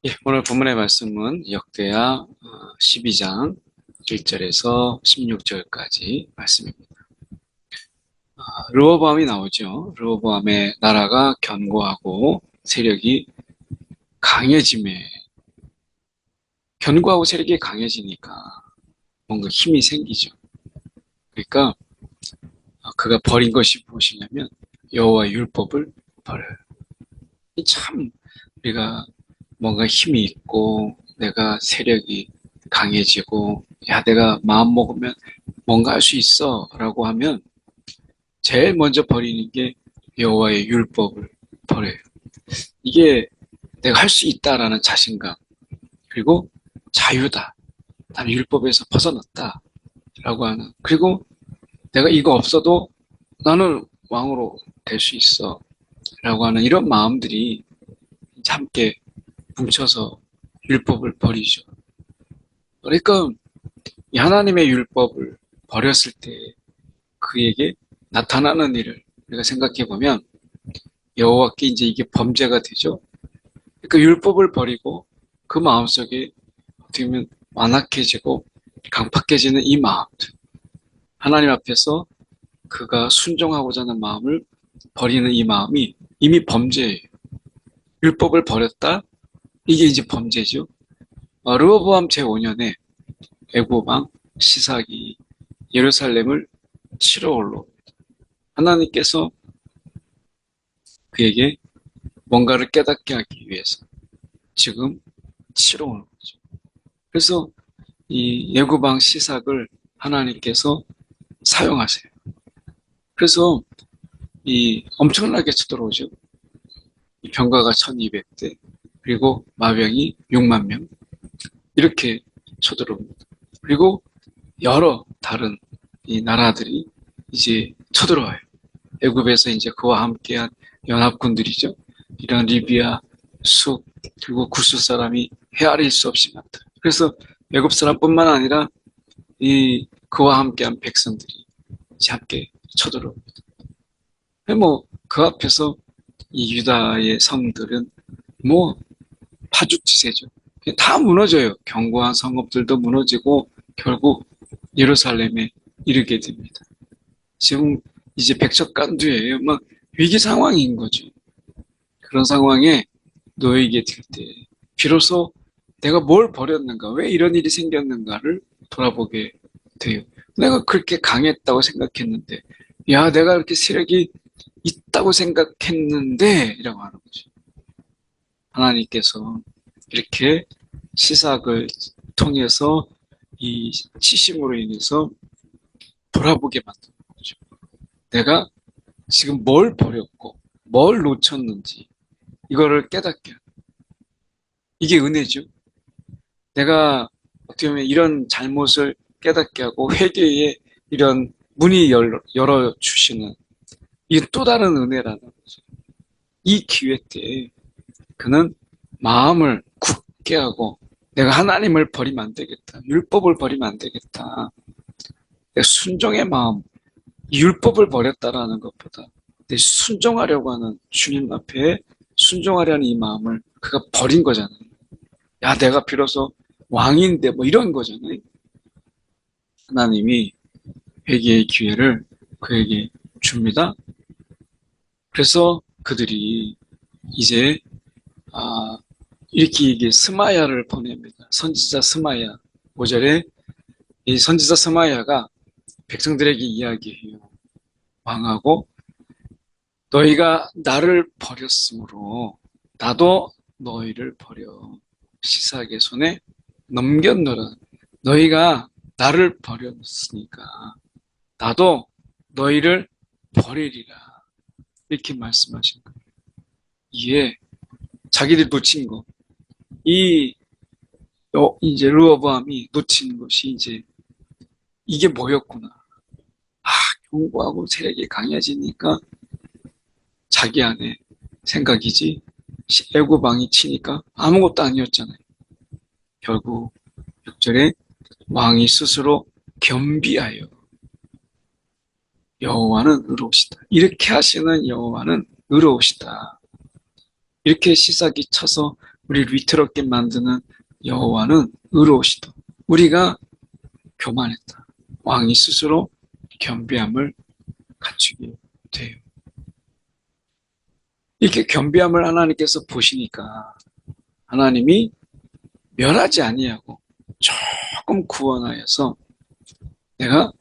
예, 오늘 본문의 말씀은 역대하 12장 1절에서 16절까지 말씀입니다. 르호보암이 나오죠. 르호보암의 나라가 견고하고 세력이 강해짐에 견고하고 세력이 강해지니까 뭔가 힘이 생기죠. 그러니까 그가 버린 것이 무엇이냐면 여호와의 율법을 버려요. 참 우리가 뭔가 힘이 있고 내가 세력이 강해지고 야 내가 마음 먹으면 뭔가 할 수 있어 라고 하면 제일 먼저 버리는 게 여호와의 율법을 버려요. 이게 내가 할 수 있다라는 자신감, 그리고 자유다, 나는 율법에서 벗어났다 라고 하는, 그리고 내가 이거 없어도 나는 왕으로 될 수 있어 라고 하는 이런 마음들이 함께 뭉쳐서 율법을 버리죠. 그러니까 이 하나님의 율법을 버렸을 때 그에게 나타나는 일을 우리가 생각해 보면 여호와께 이제 이게 범죄가 되죠. 그러니까 율법을 버리고 그 마음속에 어떻게 보면 완악해지고 강팍해지는 이 마음들, 하나님 앞에서 그가 순종하고자 하는 마음을 버리는 이 마음이 이미 범죄예요. 율법을 버렸다? 이게 이제 범죄죠. 르호보암 제5년에 애굽 왕 시삭이 예루살렘을 치러 올라옵니다. 하나님께서 그에게 뭔가를 깨닫게 하기 위해서 지금 치러 오는 거죠. 그래서 이 애굽 왕 시삭을 하나님께서 사용하세요. 그래서 이 엄청나게 쳐들어오죠. 이 병가가 1200대, 그리고 마병이 6만 명, 이렇게 쳐들어옵니다. 그리고 여러 다른 이 나라들이 이제 쳐들어와요. 애굽에서 이제 그와 함께한 연합군들이죠. 이런 리비아, 숲, 그리고 구스 사람이 헤아릴 수 없이 많다. 그래서 애굽 사람뿐만 아니라 이 그와 함께한 백성들이 이제 함께 쳐들어옵니다. 그 앞에서 이 유다의 성들은 파죽지세죠. 다 무너져요. 견고한 성읍들도 무너지고 결국 예루살렘에 이르게 됩니다. 지금 이제 백척간두예요. 위기 상황인 거죠. 그런 상황에 놓이게 될 때 비로소 내가 뭘 버렸는가, 왜 이런 일이 생겼는가를 돌아보게 돼요. 내가 그렇게 강했다고 생각했는데, 야, 내가 이렇게 세력이 있다고 생각했는데, 이라고 하는 거죠. 하나님께서 이렇게 시삭을 통해서 이 치심으로 인해서 돌아보게 만드는 거죠. 내가 지금 뭘 버렸고 뭘 놓쳤는지 이거를 깨닫게 하는, 이게 은혜죠. 내가 어떻게 보면 이런 잘못을 깨닫게 하고 회개의 이런 문이 열어주시는 이 또 다른 은혜라는 거죠. 이 기회 때 그는 마음을 굳게 하고 내가 하나님을 버리면 안 되겠다. 율법을 버리면 안 되겠다. 내가 순종의 마음, 율법을 버렸다라는 것보다 내 순종하려고 하는 주님 앞에 순종하려는 이 마음을 그가 버린 거잖아요. 야, 내가 비로소 왕인데 이런 거잖아요. 하나님이 회개의 기회를 그에게 줍니다. 그래서 그들이 이제 이렇게 스마야를 보냅니다. 선지자 스마야. 5절에 이 선지자 스마야가 백성들에게 이야기해요. 왕하고 너희가 나를 버렸으므로 나도 너희를 버려 시삭의 손에 넘겼노라. 너희가 나를 버렸으니까 나도 너희를 버리리라. 이렇게 말씀하신 거예요. 이에 자기들 놓친 거, 이제 르호보암이 놓친 것이 이제 이게 뭐였구나. 견고하고 세력이 강해지니까 자기 안에 생각이지 애굽 왕이 치니까 아무것도 아니었잖아요. 결국 6절에 왕이 스스로 겸비하여 여호와는 의로우시다. 이렇게 하시는 여호와는 의로우시다. 이렇게 시삭이 쳐서 우리를 위태롭게 만드는 여호와는 의로우시다. 우리가 교만했다. 왕이 스스로 겸비함을 갖추게 돼요. 이렇게 겸비함을 하나님께서 보시니까 하나님이 멸하지 아니하고 조금 구원하여서 내가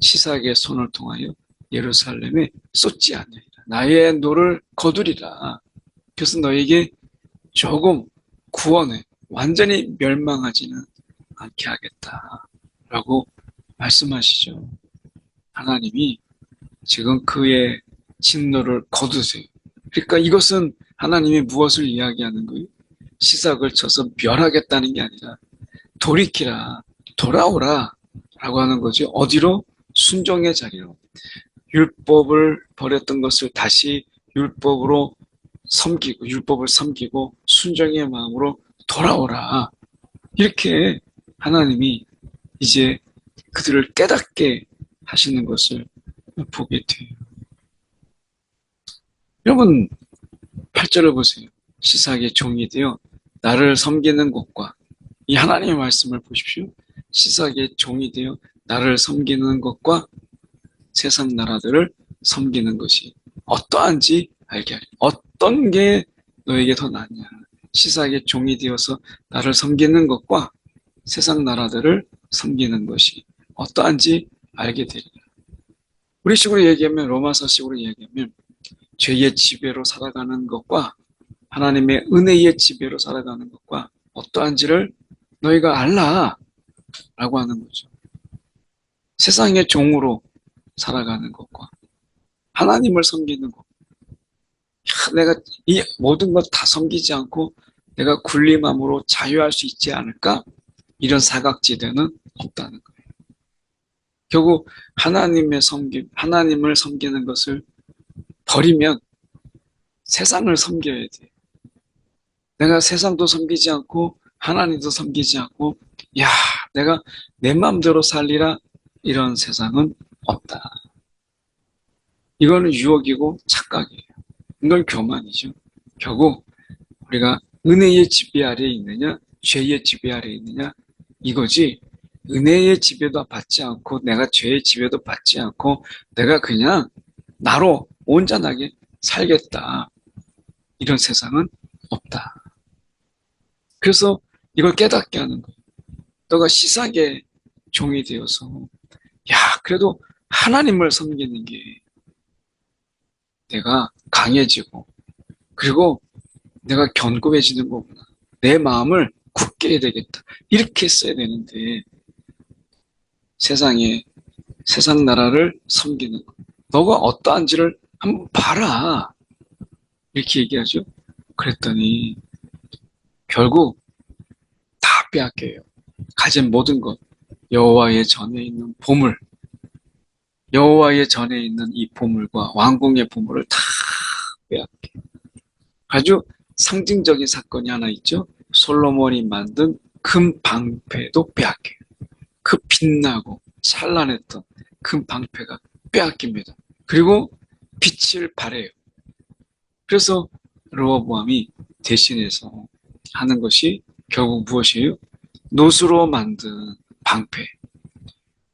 시삭의 손을 통하여 예루살렘에 쏟지 아니하리라. 나의 노를 거두리라. 그래서 너에게 조금 구원해 완전히 멸망하지는 않게 하겠다라고 말씀하시죠. 하나님이 지금 그의 진노를 거두세요. 그러니까 이것은 하나님이 무엇을 이야기하는 거예요? 시삭을 쳐서 멸하겠다는 게 아니라 돌이키라, 돌아오라 라고 하는 거죠. 어디로? 순종의 자리로. 율법을 버렸던 것을 다시 율법으로 섬기고 율법을 섬기고 순종의 마음으로 돌아오라. 이렇게 하나님이 이제 그들을 깨닫게 하시는 것을 보게 돼요. 여러분 8절을 보세요. 시삭의 종이 되어 나를 섬기는 것과 이 하나님의 말씀을 보십시오. 시삭의 종이 되어 나를 섬기는 것과 세상 나라들을 섬기는 것이 어떠한지 알게 하리. 어떤 게 너에게 더 낫냐. 시삭의 종이 되어서 나를 섬기는 것과 세상 나라들을 섬기는 것이 어떠한지 알게 되리라. 우리식으로 얘기하면 로마서식으로 얘기하면 죄의 지배로 살아가는 것과 하나님의 은혜의 지배로 살아가는 것과 어떠한지를 너희가 알라 라고 하는 거죠. 세상의 종으로 살아가는 것과 하나님을 섬기는 것. 내가 이 모든 것 다 섬기지 않고 내가 군림함으로 자유할 수 있지 않을까? 이런 사각지대는 없다는 거예요. 결국 하나님을 섬기는 것을 버리면 세상을 섬겨야 돼. 내가 세상도 섬기지 않고 하나님도 섬기지 않고 야, 내가 내 마음대로 살리라 이런 세상은 없다. 이거는 유혹이고 착각이에요. 이건 교만이죠. 결국 우리가 은혜의 지배 아래에 있느냐 죄의 지배 아래에 있느냐 이거지 은혜의 지배도 받지 않고 내가 죄의 지배도 받지 않고 내가 그냥 나로 온전하게 살겠다. 이런 세상은 없다. 그래서 이걸 깨닫게 하는 거예요. 너가 시삭의 종이 되어서 야 그래도 하나님을 섬기는 게 내가 강해지고 그리고 내가 견고해지는 거구나. 내 마음을 굳게 해야 되겠다. 이렇게 써야 되는데 세상 나라를 섬기는 거. 너가 어떠한지를 한번 봐라. 이렇게 얘기하죠. 그랬더니 결국 다 빼앗겨요. 가진 모든 것. 여호와의 전에 있는 보물. 여호와의 전에 있는 이 보물과 왕궁의 보물을 다 빼앗겨요. 아주 상징적인 사건이 하나 있죠. 솔로몬이 만든 금 방패도 빼앗겨요. 그 빛나고 찬란했던 금 방패가 빼앗깁니다. 그리고 빛을 발해요. 그래서 르호보암이 대신해서 하는 것이 결국 무엇이에요? 노수로 만든 방패.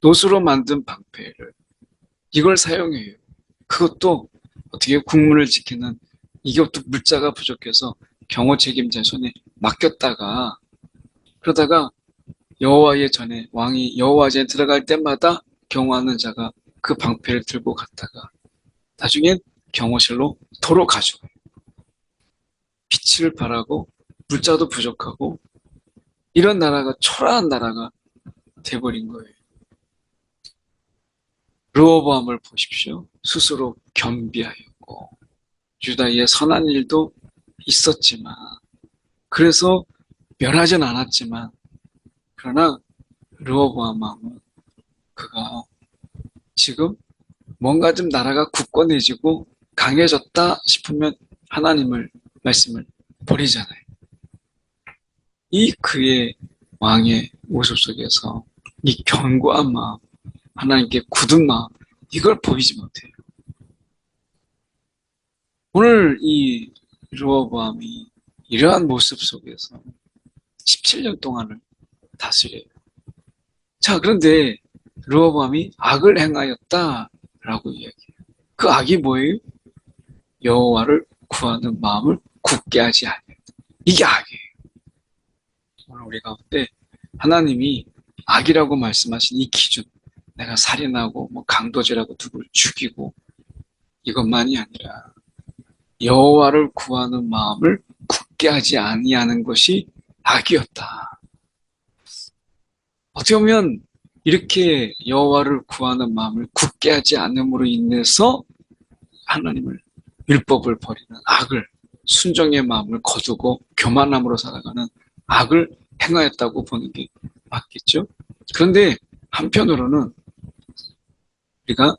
노수로 만든 방패를 이걸 사용해요. 그것도 어떻게 국문을 지키는 이것도 물자가 부족해서 경호 책임자 손에 맡겼다가 그러다가 여호와의 전에 왕이 여호와 전에 들어갈 때마다 경호하는 자가 그 방패를 들고 갔다가 나중엔 경호실로 도로 가져가요. 빛을 발하고 물자도 부족하고 이런 나라가 초라한 나라가 돼버린 거예요. 르호보암을 보십시오. 스스로 겸비하였고 유다의 선한 일도 있었지만 그래서 멸하진 않았지만 그러나 르호보암은 그가 지금 뭔가 좀 나라가 굳건해지고 강해졌다 싶으면 하나님을 말씀을 버리잖아요. 이 그의 왕의 모습 속에서 이 견고한 마음, 하나님께 굳은 마음 이걸 보이지 못해요. 오늘 이 르호보암이 이러한 모습 속에서 17년 동안을 다스려요. 자, 그런데 르호보암이 악을 행하였다라고 이야기해요. 그 악이 뭐예요? 여호와를 구하는 마음을 굳게 하지 아니하였다. 이게 악이에요. 오늘 우리 가운데 하나님이 악이라고 말씀하신 이 기준, 내가 살인하고 뭐 강도질하고 누구를 죽이고 이것만이 아니라 여호와를 구하는 마음을 굳게 하지 아니하는 것이 악이었다. 어떻게 보면 이렇게 여호와를 구하는 마음을 굳게 하지 않음으로 인해서 하나님을 율법을 버리는 악을, 순종의 마음을 거두고 교만함으로 살아가는 악을 행하였다고 보는 게 맞겠죠. 그런데 한편으로는 우리가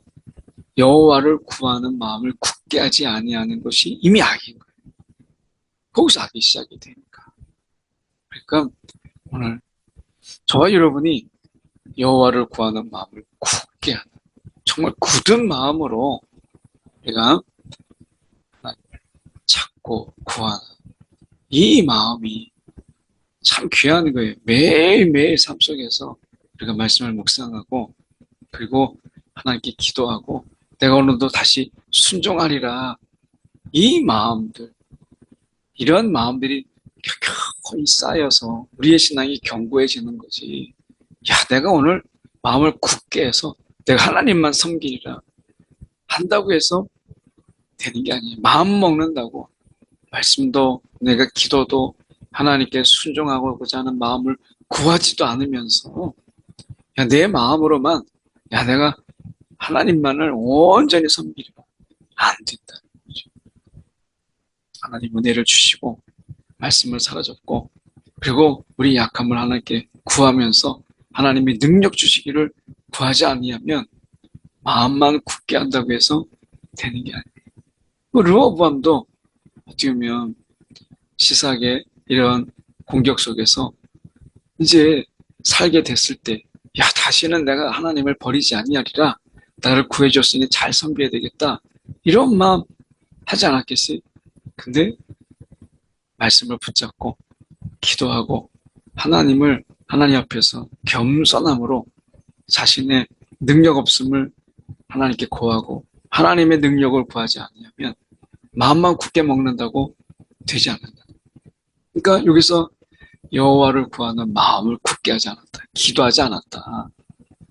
여호와를 구하는 마음을 굳게 하지 아니하는 것이 이미 악인 거예요. 거기서 악이 시작이 되니까. 그러니까 오늘 저와 여러분이 여호와를 구하는 마음을 굳게 하는, 정말 굳은 마음으로 우리가 하나님을 찾고 구하는 이 마음이 참 귀한 거예요. 매일매일 삶 속에서 우리가 말씀을 묵상하고 그리고 하나님께 기도하고 내가 오늘도 다시 순종하리라. 이 마음들, 이런 마음들이 켜켜이 쌓여서 우리의 신앙이 견고해지는 거지. 야, 내가 오늘 마음을 굳게 해서 내가 하나님만 섬기리라 한다고 해서 되는 게 아니에요. 마음 먹는다고 말씀도 내가 기도도 하나님께 순종하고자 하는 마음을 구하지도 않으면서 야, 내 마음으로만 야, 내가 하나님만을 온전히 섬기리라. 안 된다는 거죠. 하나님 은혜를 주시고 말씀을 사라졌고 그리고 우리 약함을 하나님께 구하면서 하나님이 능력 주시기를 구하지 아니하면 마음만 굳게 한다고 해서 되는 게 아니에요. 르호보암도 어떻게 보면 시삭의 이런 공격 속에서 이제 살게 됐을 때 야, 다시는 내가 하나님을 버리지 아니하리라. 나를 구해줬으니 잘 섬겨야 되겠다. 이런 마음 하지 않았겠어요? 근데 말씀을 붙잡고 기도하고 하나님 앞에서 겸손함으로 자신의 능력 없음을 하나님께 고하고 하나님의 능력을 구하지 않으면 마음만 굳게 먹는다고 되지 않는다. 그러니까 여기서 여호와를 구하는 마음을 굳게 하지 않았다. 기도하지 않았다.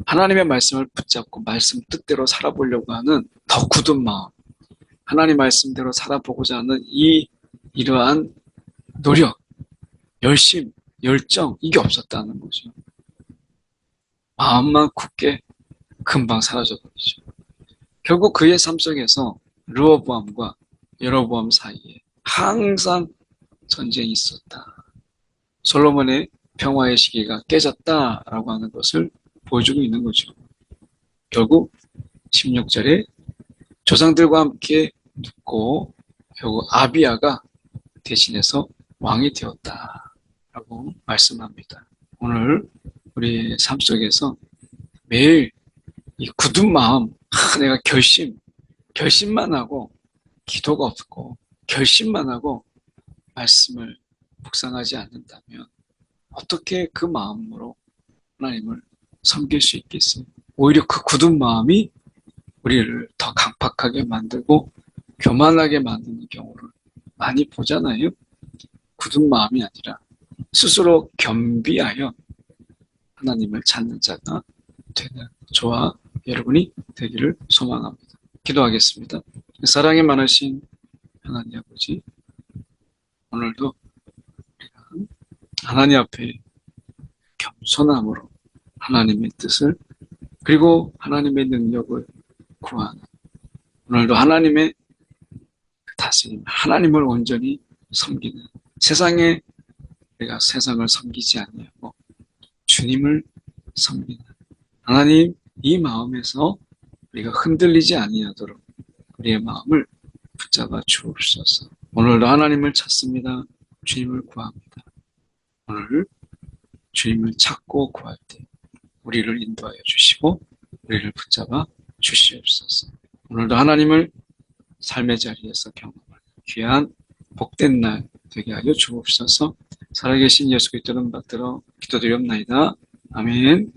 하나님의 말씀을 붙잡고 말씀 뜻대로 살아보려고 하는 더 굳은 마음, 하나님 말씀대로 살아보고자 하는 이러한 노력, 열심, 열정 이게 없었다는 거죠. 마음만 굳게 금방 사라져 버리죠. 결국 그의 삶 속에서 르호보암과 여로보암 사이에 항상 전쟁이 있었다. 솔로몬의 평화의 시기가 깨졌다라고 하는 것을 보여주고 있는 거죠. 결국 16절에 조상들과 함께 눕고 결국 아비야가 대신해서 왕이 되었다라고 말씀합니다. 오늘 우리 삶 속에서 매일 이 굳은 마음, 내가 결심만 하고 기도가 없고 결심만 하고 말씀을 묵상하지 않는다면 어떻게 그 마음으로 하나님을 섬길 수 있겠어요? 오히려 그 굳은 마음이 우리를 더 강팍하게 만들고 교만하게 만드는 경우를 많이 보잖아요. 굳은 마음이 아니라 스스로 겸비하여 하나님을 찾는 자가 되는 저와 여러분이 되기를 소망합니다. 기도하겠습니다. 사랑이 많으신 하나님 아버지, 오늘도 하나님 앞에 겸손함으로 하나님의 뜻을 그리고 하나님의 능력을 구하는 오늘도 하나님의 다스림, 하나님을 온전히 섬기는 세상에 우리가 세상을 섬기지 아니하고 주님을 섬기는 하나님 이 마음에서 우리가 흔들리지 아니하도록 우리의 마음을 붙잡아 주옵소서. 오늘도 하나님을 찾습니다. 주님을 구합니다. 오늘 주님을 찾고 구할 때 우리를 인도하여 주시고 우리를 붙잡아 주시옵소서. 오늘도 하나님을 삶의 자리에서 경험하는 귀한 복된 날 되게 하여 주옵소서. 살아계신 예수 그리스도를 받들어 기도드리옵나이다. 아멘.